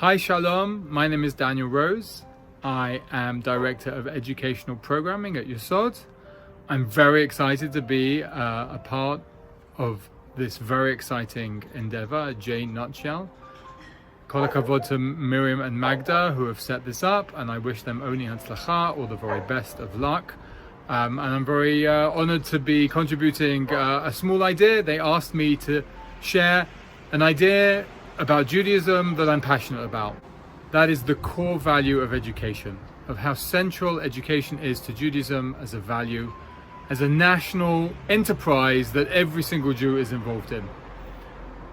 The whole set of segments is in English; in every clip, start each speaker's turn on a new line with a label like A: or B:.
A: Hi, Shalom. My name is Daniel Rose. I am Director of Educational Programming at YESOD. I'm very excited to be a part of this very exciting endeavor, J Nutshell. Kol hakavod to Miriam and Magda who have set this up, and I wish them only hatzlacha, all the very best of luck. And I'm very honored to be contributing a small idea. They asked me to share an idea about Judaism that I'm passionate about. That is the core value of education, of how central education is to Judaism as a value, as a national enterprise that every single Jew is involved in.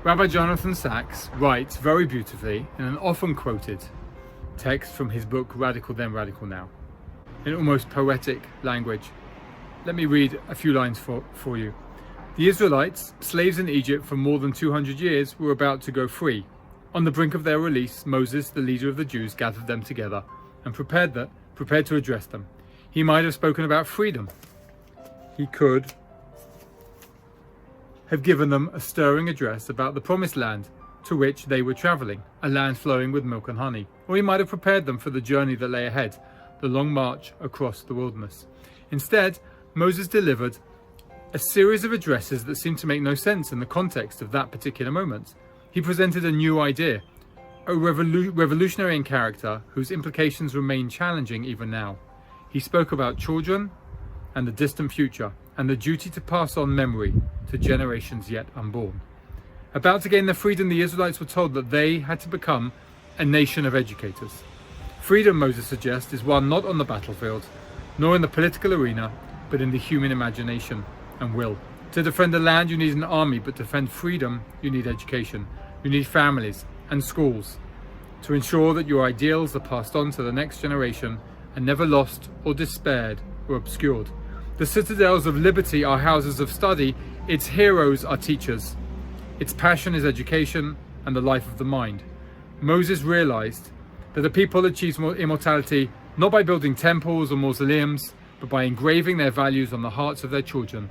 A: Rabbi Jonathan Sacks writes very beautifully in an often quoted text from his book Radical Then, Radical Now, in almost poetic language. Let me read a few lines for you. The Israelites, slaves in Egypt for more than 200 years, were about to go free. On the brink of their release, Moses, the leader of the Jews, gathered them together and prepared to address them. He might have spoken about freedom. He could have given them a stirring address about the promised land to which they were traveling, a land flowing with milk and honey. Or he might have prepared them for the journey that lay ahead, the long march across the wilderness. Instead, Moses delivered a series of addresses that seemed to make no sense in the context of that particular moment. He presented a new idea, a revolutionary in character whose implications remain challenging even now. He spoke about children and the distant future, and the duty to pass on memory to generations yet unborn. About to gain their freedom, the Israelites were told that they had to become a nation of educators. Freedom, Moses suggests, is won not on the battlefield, nor in the political arena, but in the human imagination and will. To defend the land, you need an army, but to defend freedom, you need education. You need families and schools to ensure that your ideals are passed on to the next generation and never lost or despaired or obscured. The citadels of liberty are houses of study. Its heroes are teachers. Its passion is education and the life of the mind. Moses realized that a people achieves immortality not by building temples or mausoleums, but by engraving their values on the hearts of their children,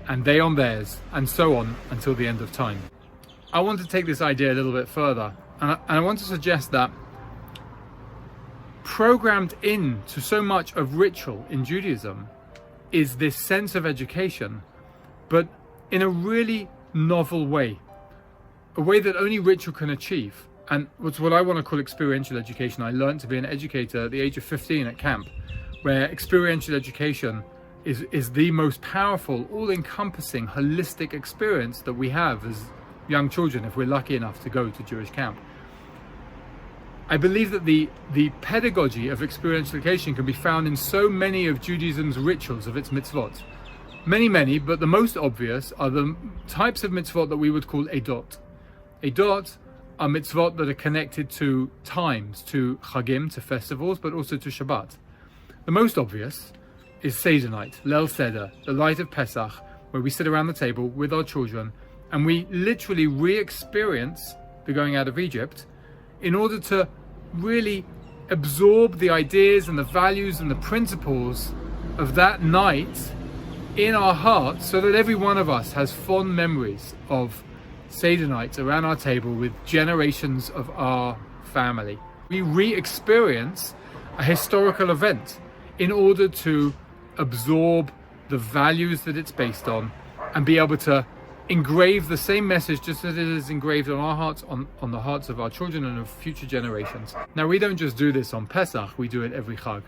A: and they on theirs, and so on until the end of time. I want to take this idea a little bit further, and I want to suggest that programmed into so much of ritual in Judaism is this sense of education, but in a really novel way, a way that only ritual can achieve. And it's what I want to call experiential education. I learned to be an educator at the age of 15 at camp, where experiential education is the most powerful, all-encompassing, holistic experience that we have as young children, if we're lucky enough to go to Jewish camp. I believe that the pedagogy of experiential education can be found in so many of Judaism's rituals of its mitzvot. Many, but the most obvious are the types of mitzvot that we would call edot. Edot are mitzvot that are connected to times, to chagim, to festivals, but also to Shabbat. The most obvious is Seder night, Leil Seder, the light of Pesach, where we sit around the table with our children and we literally re-experience the going out of Egypt in order to really absorb the ideas and the values and the principles of that night in our hearts, so that every one of us has fond memories of Seder nights around our table with generations of our family. We re-experience a historical event in order to absorb the values that it's based on and be able to engrave the same message just as it is engraved on our hearts, on the hearts of our children and of future generations. Now, we don't just do this on Pesach, we do it every Chag.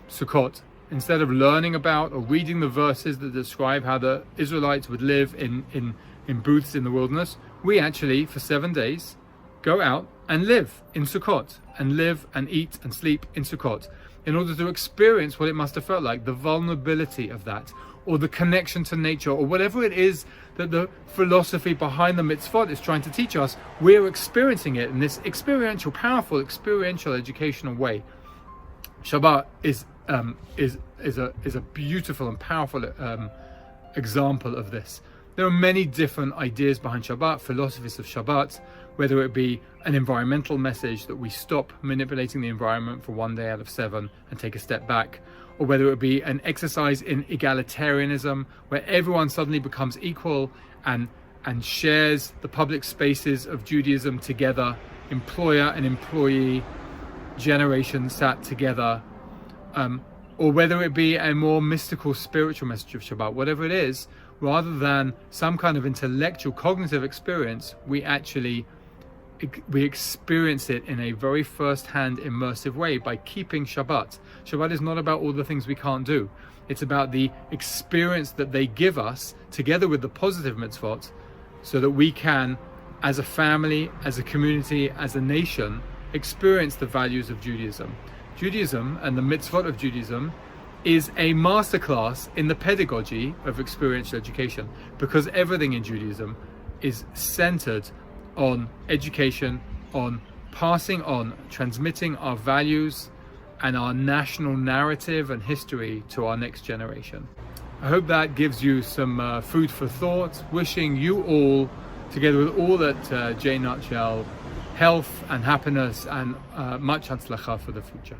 A: Sukkot, instead of learning about or reading the verses that describe how the Israelites would live in booths in the wilderness, we actually, for 7 days, go out and live in Sukkot, and live and eat and sleep in Sukkot, in order to experience what it must have felt like, the vulnerability of that, or the connection to nature, or whatever it is that the philosophy behind the mitzvot is trying to teach us. We're experiencing it in this experiential, powerful, experiential educational way. Shabbat is a beautiful and powerful example of this. There are many different ideas behind Shabbat, philosophies of Shabbat, whether it be an environmental message that we stop manipulating the environment for 1 day out of 7 and take a step back, or whether it be an exercise in egalitarianism where everyone suddenly becomes equal and shares the public spaces of Judaism together employer and employee generation sat together, or whether it be a more mystical, spiritual message of Shabbat, whatever it is, rather than some kind of intellectual, cognitive experience, we experience it in a very first-hand, immersive way by keeping Shabbat. Shabbat is not about all the things we can't do. It's about the experience that they give us, together with the positive mitzvot, so that we can, as a family, as a community, as a nation, experience the values of Judaism. Judaism and the mitzvot of Judaism is a masterclass in the pedagogy of experiential education, because everything in Judaism is centered on education, on passing on, transmitting our values and our national narrative and history to our next generation. I hope that gives you some food for thought. Wishing you all, together with all at J Nutshell, health and happiness and much hatzlacha for the future.